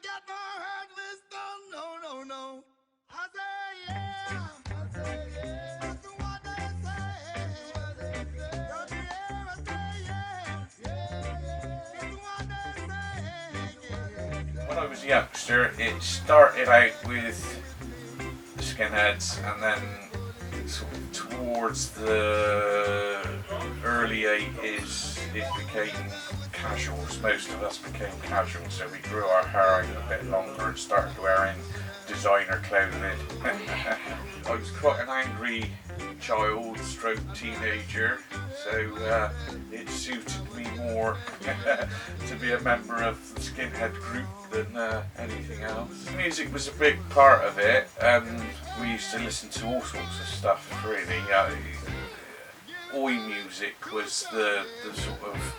got my heart wisdom, no, no, no. I say yeah, I say yeah. That's what they say. Don't you hear me say yeah, that's what they say. When I was a youngster, it started out with the Skinheads, and then sort of towards the early 80's it became casuals. Most of us became casuals, so we grew our hair out a bit longer and started wearing designer clothing. I was quite an angry child stroke teenager, so it suited me more to be a member of the Skinhead group than anything else. Music was a big part of it. We used to listen to all sorts of stuff, really. Oi music was the sort of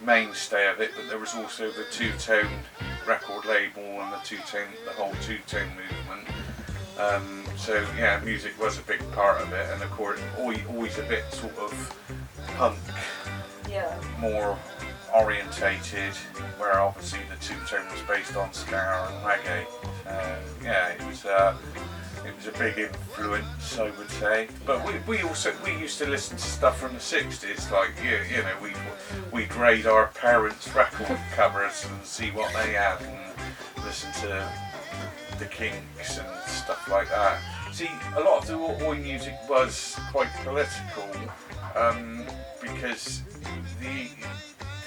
mainstay of it, but there was also the two-tone record label and the whole two-tone movement. So yeah, music was a big part of it, and of course always a bit sort of punk, more orientated, where obviously the two-tone was based on ska and reggae. Yeah, it was a big influence, I would say. But we used to listen to stuff from the 60s, like you know, we'd raid our parents' record covers and see what they had, and listen to the Kinks and stuff like that. See, a lot of the oi music was quite political, because the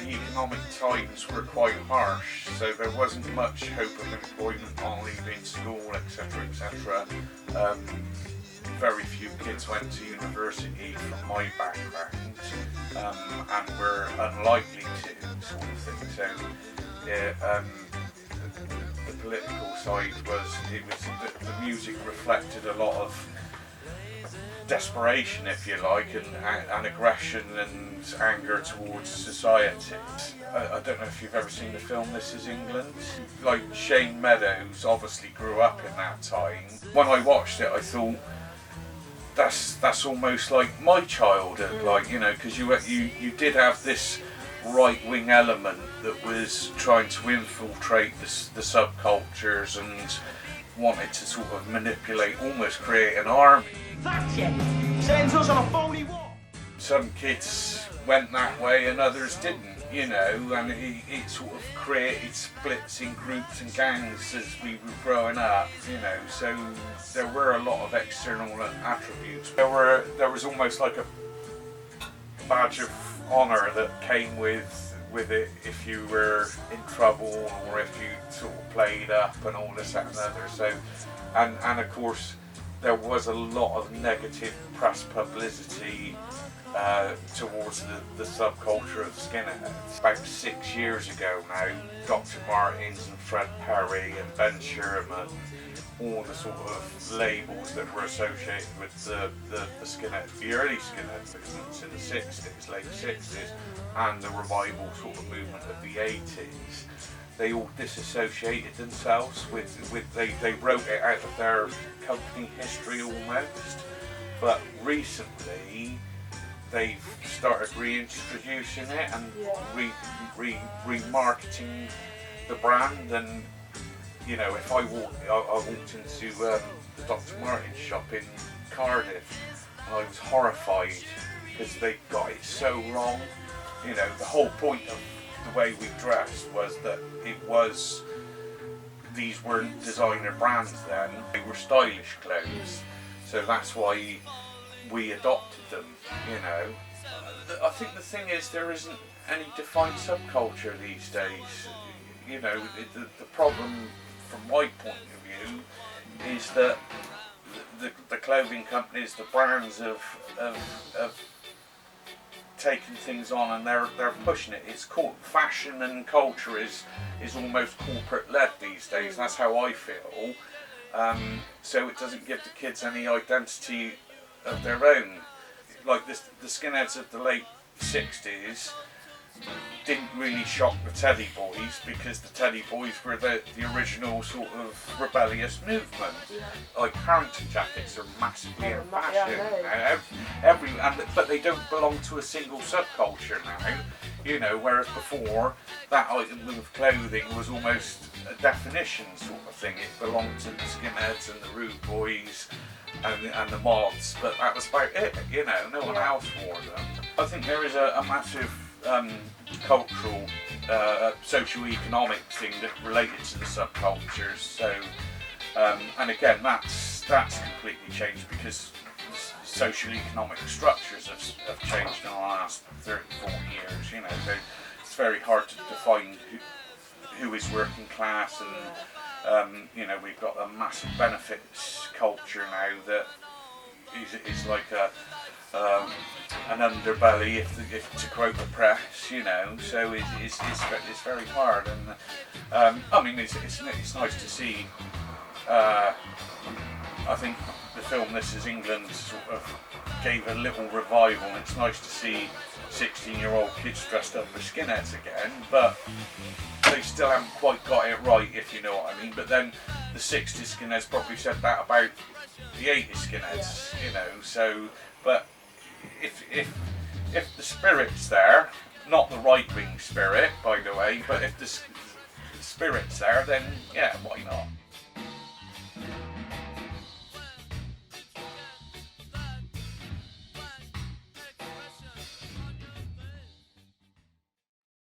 economic times were quite harsh, so there wasn't much hope of employment on leaving school, etc., etc. Very few kids went to university from my background, and were unlikely to, sort of thing. So yeah, the political side was the music reflected a lot of desperation, if you like, and aggression and anger towards society. I don't know if you've ever seen the film This Is England. Like, Shane Meadows obviously grew up in that time. When I watched it, I thought, that's almost like my childhood, like, you know, because you did have this right-wing element that was trying to infiltrate the subcultures and wanted to sort of manipulate, almost create an army. That's it. Sends us on a phony war. Some kids went that way and others didn't, you know, and it sort of created splits in groups and gangs as we were growing up, you know, so there were a lot of external attributes. There was almost like a badge of honour that came with it if you were in trouble, or if you sort of played up and all this, that and the other. So, and of course there was a lot of negative press publicity towards the subculture of skinheads. About 6 years ago now, Dr. Martens and Fred Perry and Ben Sherman, all the sort of labels that were associated with the early skinhead movements in the 60s, late 60s, and the revival sort of movement of the 80s, they all disassociated themselves they wrote it out of their company history almost. But recently they've started reintroducing it and remarketing the brand. And you know, if I walked into the Dr. Martens shop in Cardiff, and I was horrified because they got it so wrong. You know, the whole point of the way we dressed was that these weren't designer brands then, they were stylish clothes. So that's why we adopted them, you know. I think the thing is, there isn't any defined subculture these days. You know, the problem from my point of view is that the clothing companies, the brands have taken things on and they're pushing it. It's called fashion, and culture is almost corporate led these days. That's how I feel. So it doesn't give the kids any identity of their own. Like the skinheads of the late 60s didn't really shock the Teddy Boys, because the Teddy Boys were the original sort of rebellious movement. Like, Harrington jackets are massively in fashion now. But they don't belong to a single subculture now. You know, whereas before that item of clothing was almost a definition sort of thing. It belonged to the skinheads and the rude boys and the mods, but that was about it. You know, no one else wore them. I think there is a massive cultural, socio-economic thing that related to the subcultures. So, and again, that's completely changed because social economic structures have changed in the last 30, 40 years, you know, so it's very hard to define who is working class, and you know, we've got a massive benefits culture now that is like an underbelly, if to quote the press, you know, so it's very hard, and I mean, it's nice to see. I think the film This Is England sort of gave a little revival, and it's nice to see 16-year-old kids dressed up as skinheads again, but they still haven't quite got it right, if you know what I mean. But then the 60s skinheads probably said that about the 80s skinheads, you know, so, but if the spirit's there, not the right-wing spirit, by the way, but if the spirit's there, then yeah, why not?